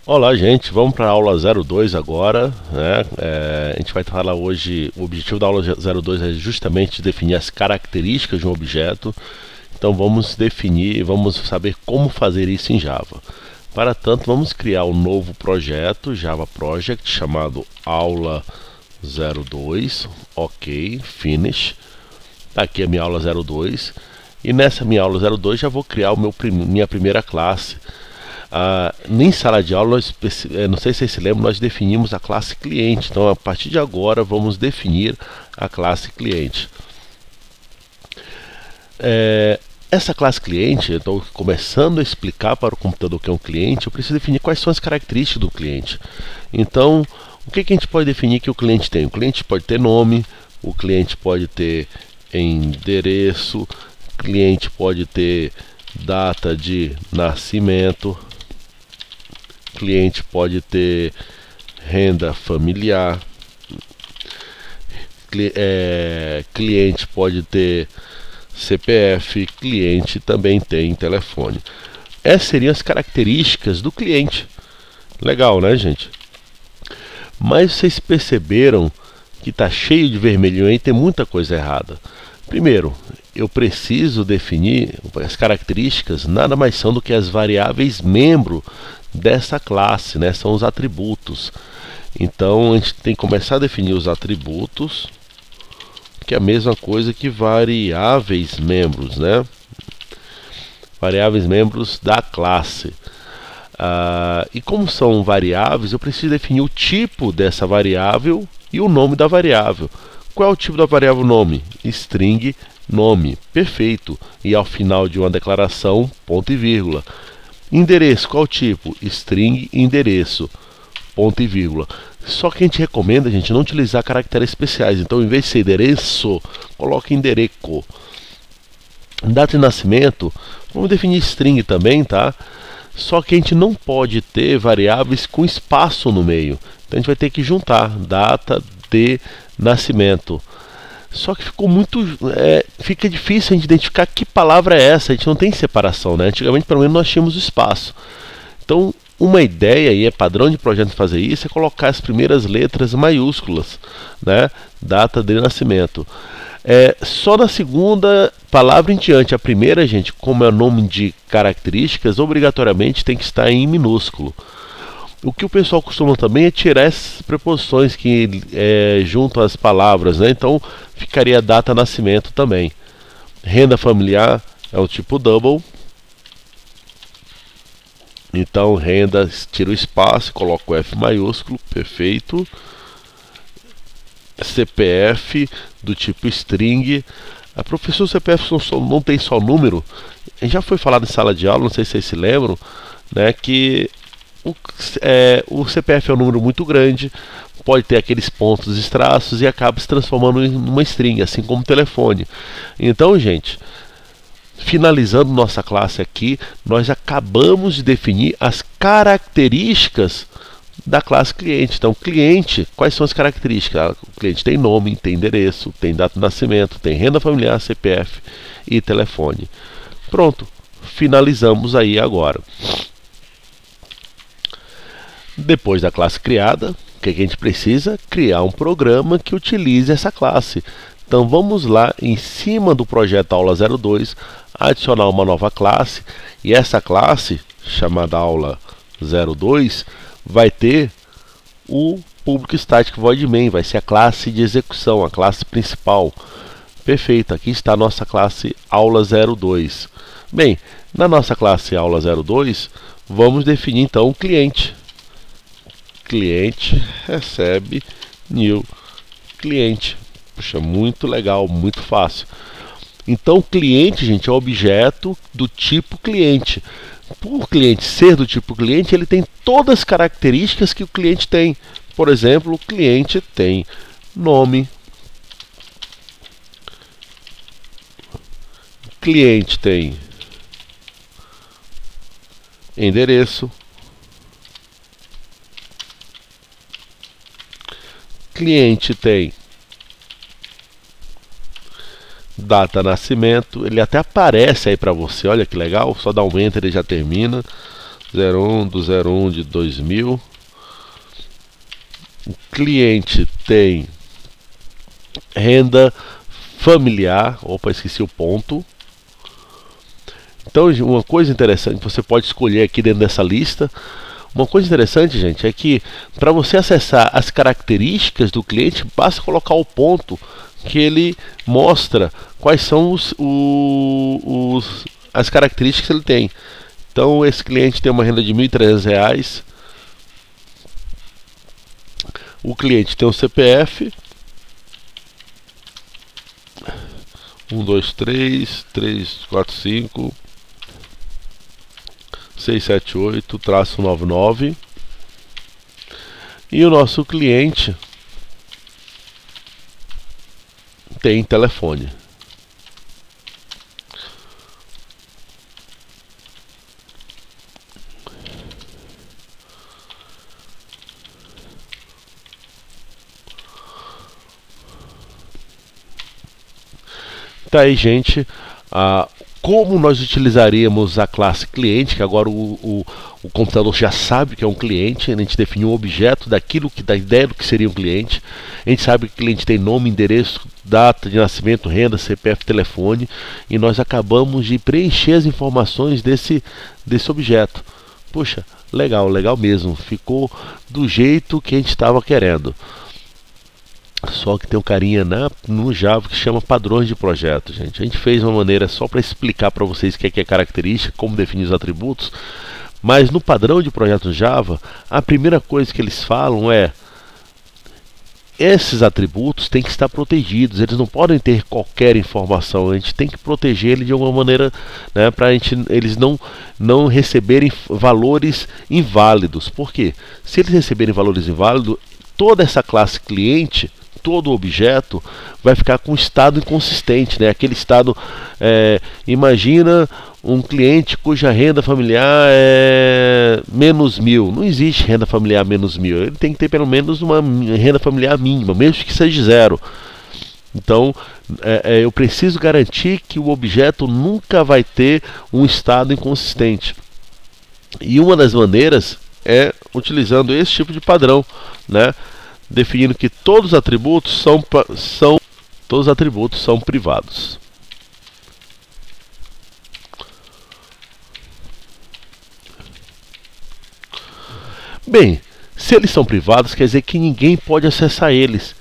Olá, gente, vamos para a aula 02 agora, né? A gente vai falar hoje, o objetivo da aula 02 é justamente definir as características de um objeto. Então vamos definir, vamos saber como fazer isso em Java. Para tanto, vamos criar um novo projeto, Java Project, chamado aula 02, ok, finish. Tá aqui a minha aula 02, e nessa minha aula 02 já vou criar minha primeira classe. Em sala de aula, não sei se vocês se lembram, nós definimos a classe cliente. Então, a partir de agora, vamos definir a classe cliente. Essa classe cliente, eu estou começando a explicar para o computador que é um cliente. Eu preciso definir quais são as características do cliente. Então, o que a gente pode definir que o cliente tem? O cliente pode ter nome, o cliente pode ter endereço, o cliente pode ter data de nascimento, cliente pode ter renda familiar, cliente pode ter CPF, cliente também tem telefone. Essas seriam as características do cliente. Legal, né, gente? Mas vocês perceberam que está cheio de vermelhinho aí, tem muita coisa errada. Primeiro, eu preciso definir as características, nada mais são do que as variáveis membro dessa classe, né? São os atributos. Então a gente tem que começar a definir os atributos, que é a mesma coisa que variáveis membros, né? Variáveis membros da classe. E como são variáveis, eu preciso definir o tipo dessa variável e o nome da variável. Qual é o tipo da variável nome? String nome. Perfeito. E ao final de uma declaração, ponto e vírgula. Endereço, qual o tipo? String endereço, ponto e vírgula. Só que a gente recomenda, gente, não utilizar caracteres especiais. Então, em vez de ser endereço, coloque endereco. Data de nascimento, vamos definir string também, tá? Só que a gente não pode ter variáveis com espaço no meio. Então, a gente vai ter que juntar data de nascimento. Só que fica difícil a gente identificar que palavra é essa. A gente não tem separação, né? Antigamente, pelo menos, nós tínhamos o espaço. Então, uma ideia, e é padrão de projeto fazer isso, é colocar as primeiras letras maiúsculas, né? Data de nascimento. Só na segunda palavra em diante. A primeira, gente, como é o nome de características, obrigatoriamente tem que estar em minúsculo. O que o pessoal costuma também é tirar essas preposições que juntam as palavras, né? Então ficaria data nascimento também. Renda familiar é o tipo double. Então renda, tira o espaço, coloca o F maiúsculo, perfeito. CPF do tipo string. A professor CPF não tem só número. Já foi falado em sala de aula, não sei se vocês se lembram, né, que o CPF é um número muito grande, pode ter aqueles pontos e traços e acaba se transformando em uma string, assim como o telefone. Então, gente, finalizando nossa classe aqui, nós acabamos de definir as características da classe cliente. Então, cliente, quais são as características? O cliente tem nome, tem endereço, tem data de nascimento, tem renda familiar, CPF e telefone. Pronto, finalizamos aí agora. Depois da classe criada, o que a gente precisa? Criar um programa que utilize essa classe. Então vamos lá, em cima do projeto aula 02, adicionar uma nova classe. E essa classe, chamada aula 02, vai ter o Public Static Void Main, vai ser a classe de execução, a classe principal. Perfeito, aqui está a nossa classe aula 02. Bem, na nossa classe aula 02, vamos definir então o cliente. Cliente recebe new cliente. Puxa, muito legal, muito fácil. Então, cliente, gente, é um objeto do tipo cliente. Por o cliente ser do tipo cliente, ele tem todas as características que o cliente tem. Por exemplo, o cliente tem nome, cliente tem endereço, cliente tem data nascimento, ele até aparece aí para você, olha que legal, só dá um enter e já termina. 01 do 01 de 2000. O cliente tem renda familiar. Opa, esqueci o ponto. Então, uma coisa interessante que você pode escolher aqui dentro dessa lista. Uma coisa interessante, gente, é que para você acessar as características do cliente, basta colocar o ponto que ele mostra quais são as características que ele tem. Então, esse cliente tem uma renda de R$ 1.300. O cliente tem um CPF 123345678-99 e o nosso cliente tem telefone. Tá aí, gente, como nós utilizaríamos a classe cliente, que agora o computador já sabe que é um cliente. A gente definiu um objeto da ideia do que seria um cliente. A gente sabe que o cliente tem nome, endereço, data de nascimento, renda, CPF, telefone, e nós acabamos de preencher as informações desse objeto. Puxa, legal mesmo, ficou do jeito que a gente estava querendo. Só que tem um carinha no Java que chama padrões de projeto, gente. A gente fez uma maneira só para explicar para vocês o que é característica, como definir os atributos. Mas no padrão de projeto Java, a primeira coisa que eles falam é: esses atributos têm que estar protegidos, eles não podem ter qualquer informação. A gente tem que proteger ele de alguma maneira, né, para eles não receberem valores inválidos. Por quê? Se eles receberem valores inválidos, toda essa classe cliente, todo objeto vai ficar com um estado inconsistente, né? Aquele estado, imagina um cliente cuja renda familiar é -1.000. Não existe renda familiar -1.000. Ele tem que ter pelo menos uma renda familiar mínima, mesmo que seja 0. Então, eu preciso garantir que o objeto nunca vai ter um estado inconsistente. E uma das maneiras é utilizando esse tipo de padrão, né? Definindo que todos os atributos são privados. Bem, se eles são privados, quer dizer que ninguém pode acessar eles.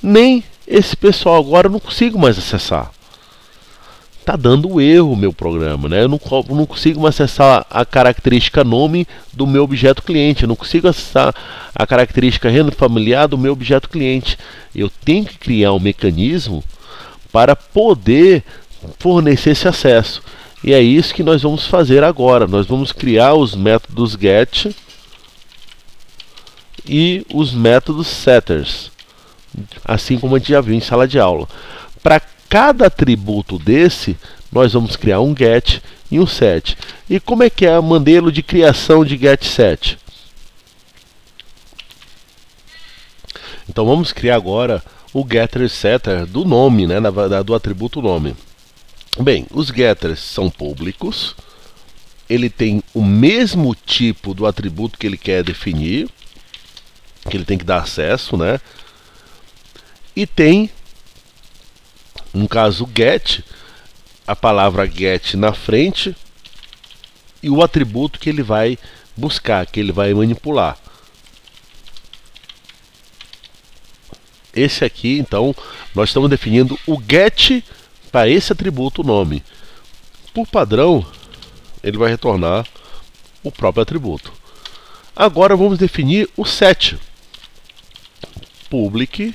Nem esse pessoal agora eu não consigo mais acessar. Tá dando erro o meu programa, né? Eu não consigo mais acessar a característica nome do meu objeto cliente. Eu não consigo acessar a característica renda familiar do meu objeto cliente. Eu tenho que criar um mecanismo para poder fornecer esse acesso. E é isso que nós vamos fazer agora. Nós vamos criar os métodos get e os métodos setters, assim como a gente já viu em sala de aula. Para cada atributo desse, nós vamos criar um get e um set. E como é que é o modelo de criação de get set? Então vamos criar agora o getter setter do nome, né, do atributo nome. Bem, os getters são públicos. Ele tem o mesmo tipo do atributo que ele quer definir, que ele tem que dar acesso, né? E tem, no caso get, a palavra get na frente e o atributo que ele vai buscar, que ele vai manipular. Esse aqui, então, nós estamos definindo o get para esse atributo nome. Por padrão, ele vai retornar o próprio atributo. Agora vamos definir o set. Public.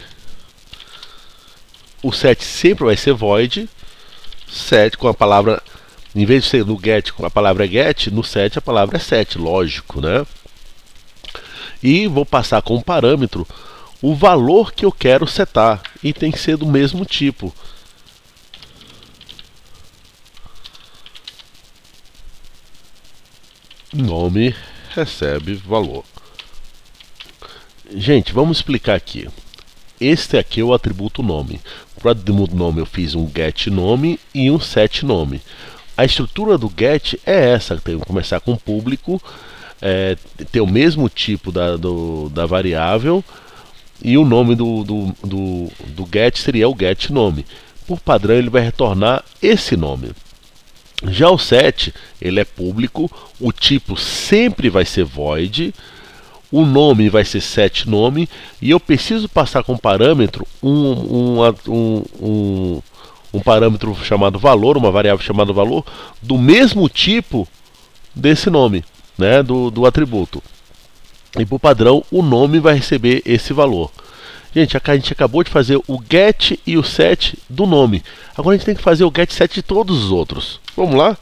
O set sempre vai ser void. Set com a palavra, em vez de ser no get com a palavra get, no set a palavra é set, lógico, né? E vou passar como parâmetro o valor que eu quero setar, e tem que ser do mesmo tipo. Nome recebe valor. Gente, vamos explicar aqui. Este aqui é o atributo nome. Para o atributo nome eu fiz um get nome e um set nome. A estrutura do get é essa. Tem que começar com público, ter o mesmo tipo da variável, e o nome do get seria o get nome. Por padrão ele vai retornar esse nome. Já o set, ele é público, o tipo sempre vai ser void, o nome vai ser set nome, e eu preciso passar como parâmetro um parâmetro chamado valor, uma variável chamada valor, do mesmo tipo desse nome, né, do atributo. E por padrão o nome vai receber esse valor. Gente, a gente acabou de fazer o get e o set do nome. Agora a gente tem que fazer o get set de todos os outros. Vamos lá?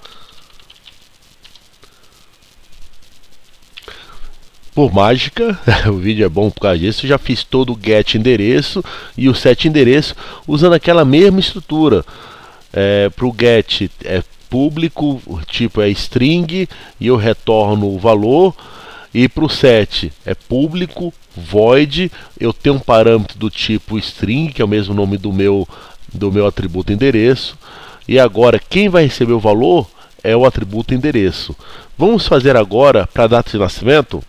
Por mágica, o vídeo é bom por causa disso, eu já fiz todo o get endereço e o set endereço usando aquela mesma estrutura. Para o get é público, o tipo é string e eu retorno o valor. E para o set é público, void, eu tenho um parâmetro do tipo string, que é o mesmo nome do meu atributo endereço. E agora quem vai receber o valor é o atributo endereço. Vamos fazer agora para a data de nascimento.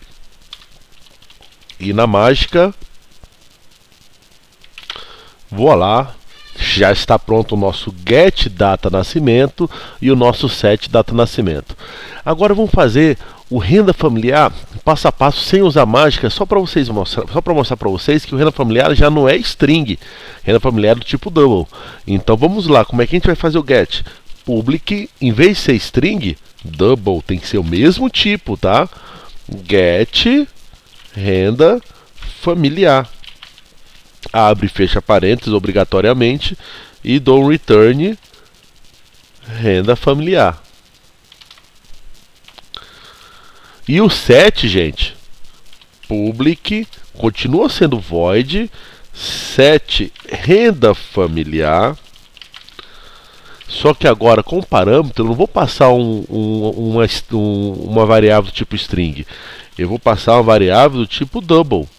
E na mágica, vou lá, já está pronto o nosso get data nascimento e o nosso set data nascimento. Agora vamos fazer o renda familiar passo a passo sem usar mágica, só para mostrar para vocês que o renda familiar já não é string, renda familiar é do tipo double. Então vamos lá, como é que a gente vai fazer o get? Public, em vez de ser string, double tem que ser o mesmo tipo, tá? Get renda familiar, abre e fecha parênteses obrigatoriamente, e dou um return renda familiar. E o set, gente, public, continua sendo void, set renda familiar, só que agora com parâmetro eu não vou passar uma variável do tipo string, eu vou passar uma variável do tipo double.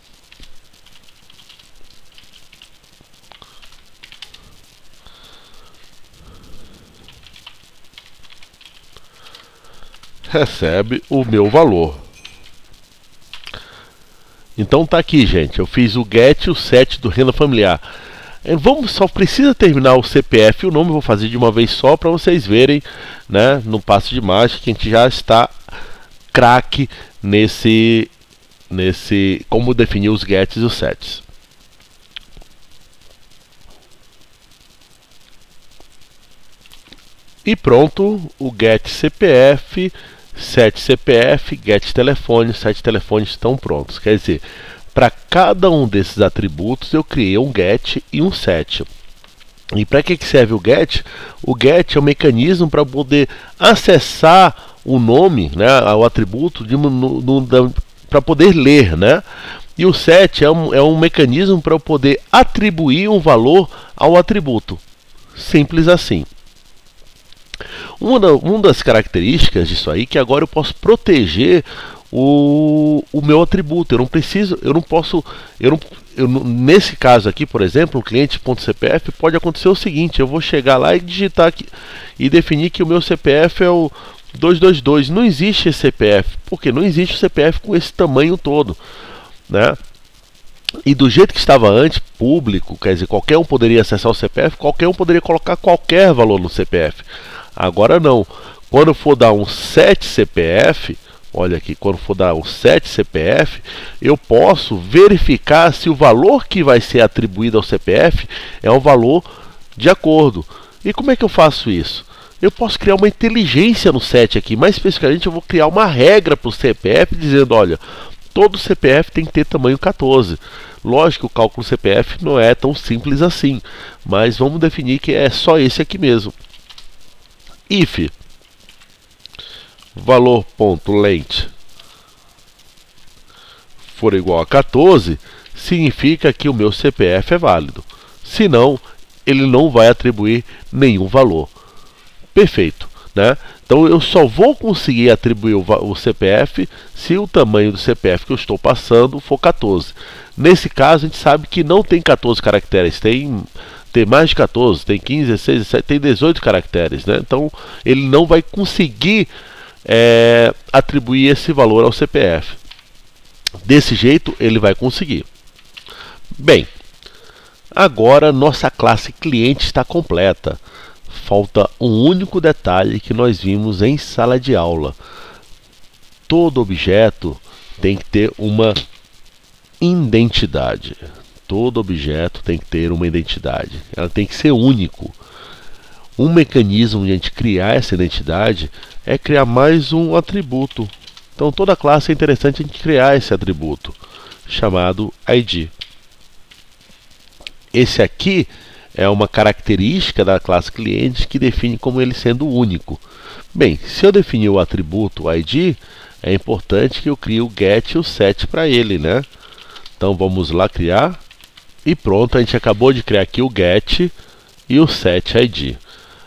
Recebe o meu valor. Então tá aqui, gente, eu fiz o get e o set do renda familiar. Só precisa terminar o CPF e o nome, eu vou fazer de uma vez só para vocês verem, né, no passo de mágica, que a gente já está craque nesse como definir os gets e os sets. E pronto, o get CPF, set CPF, get telefone, set telefone estão prontos. Quer dizer, para cada um desses atributos eu criei um get e um set. E para que serve o get? O get é um mecanismo para poder acessar o nome, né, o atributo, para poder ler, né? E o set é um mecanismo para eu poder atribuir um valor ao atributo. Simples assim. Uma das características disso aí é que agora eu posso proteger o meu atributo. Nesse caso aqui, por exemplo, o cliente.cpf, pode acontecer o seguinte: eu vou chegar lá e digitar aqui e definir que o meu CPF é o 222. Não existe esse CPF, porque não existe o CPF com esse tamanho todo, né? E do jeito que estava antes, público, quer dizer, qualquer um poderia acessar o CPF, qualquer um poderia colocar qualquer valor no CPF. Agora não. Quando for dar um set CPF, olha aqui, quando for dar um set CPF, eu posso verificar se o valor que vai ser atribuído ao CPF é um valor de acordo. E como é que eu faço isso? Eu posso criar uma inteligência no set aqui. Mais especificamente, eu vou criar uma regra para o CPF dizendo, olha, todo CPF tem que ter tamanho 14. Lógico que o cálculo CPF não é tão simples assim, mas vamos definir que é só esse aqui mesmo. If valor.length for igual a 14, significa que o meu CPF é válido. Senão, ele não vai atribuir nenhum valor. Perfeito, né? Então eu só vou conseguir atribuir o CPF se o tamanho do CPF que eu estou passando for 14. Nesse caso, a gente sabe que não tem 14 caracteres, tem mais de 14, tem 15, 16, 17, tem 18 caracteres, né? Então ele não vai conseguir atribuir esse valor ao CPF. Desse jeito ele vai conseguir. Bem, agora nossa classe cliente está completa. Falta um único detalhe que nós vimos em sala de aula. Todo objeto tem que ter uma identidade. Todo objeto tem que ter uma identidade. Ela tem que ser único. Um mecanismo de a gente criar essa identidade é criar mais um atributo. Então toda classe é interessante a gente criar esse atributo, chamado ID. Esse aqui é uma característica da classe cliente que define como ele sendo único. Bem, se eu definir o atributo ID, é importante que eu crie o get e o set para ele, né? Então vamos lá criar. E pronto, a gente acabou de criar aqui o get e o set ID.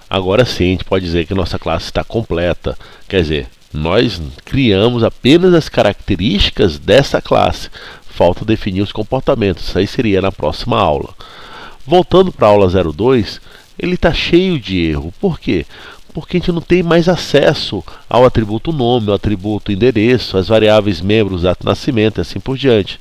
Agora sim, a gente pode dizer que nossa classe está completa. Quer dizer, nós criamos apenas as características dessa classe. Falta definir os comportamentos. Isso aí seria na próxima aula. Voltando para a aula 02, ele está cheio de erro. Por quê? Porque a gente não tem mais acesso ao atributo nome, ao atributo endereço, às variáveis membros, data de nascimento e assim por diante.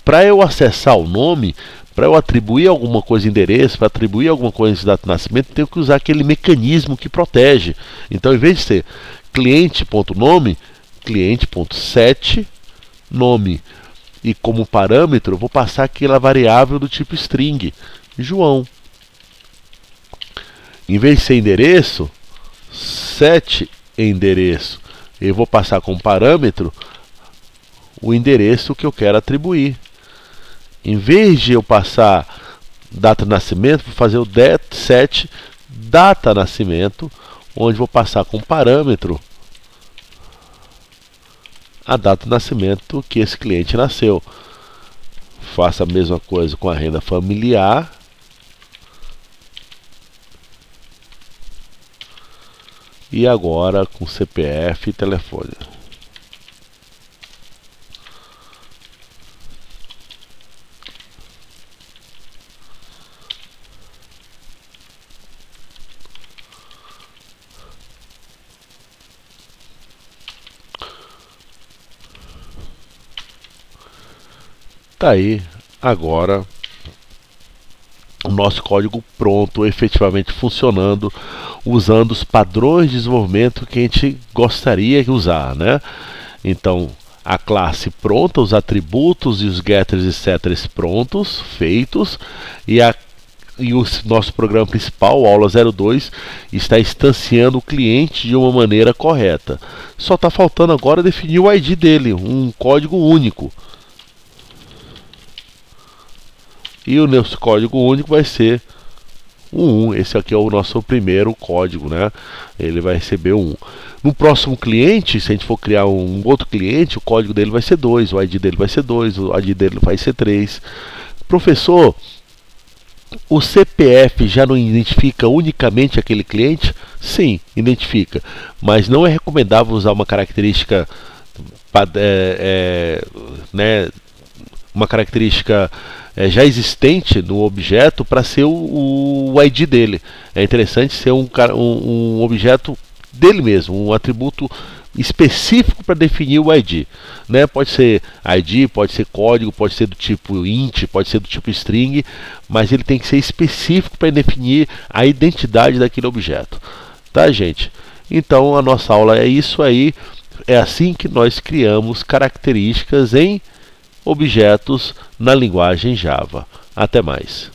Para eu acessar o nome, para eu atribuir alguma coisa endereço, para atribuir alguma coisa data de nascimento, eu tenho que usar aquele mecanismo que protege. Então, em vez de ser cliente.nome, cliente.set nome. E como parâmetro, eu vou passar aquela variável do tipo string, João. Em vez de ser endereço, set endereço. Eu vou passar como parâmetro o endereço que eu quero atribuir. Em vez de eu passar data de nascimento, vou fazer o set data nascimento, onde vou passar como parâmetro a data de nascimento que esse cliente nasceu. Faça a mesma coisa com a renda familiar. E agora com CPF e telefone. Tá aí agora o nosso código pronto, efetivamente funcionando, usando os padrões de desenvolvimento que a gente gostaria de usar, né? Então, a classe pronta, os atributos e os getters e setters prontos, feitos, e o nosso programa principal, aula 02, está instanciando o cliente de uma maneira correta. Só está faltando agora definir o ID dele, um código único. E o nosso código único vai ser o 1. Esse aqui é o nosso primeiro código, né? Ele vai receber o 1. No próximo cliente, se a gente for criar um outro cliente, o código dele vai ser 2, o ID dele vai ser 2, o ID dele vai ser 3. Professor, o CPF já não identifica unicamente aquele cliente? Sim, identifica. Mas não é recomendável usar uma característica já existente no objeto para ser o ID dele. É interessante ser um objeto dele mesmo, um atributo específico para definir o ID, né? Pode ser ID, pode ser código, pode ser do tipo int, pode ser do tipo string, mas ele tem que ser específico para definir a identidade daquele objeto, tá, gente? Então a nossa aula é isso aí. É assim que nós criamos características em objetos na linguagem Java. Até mais.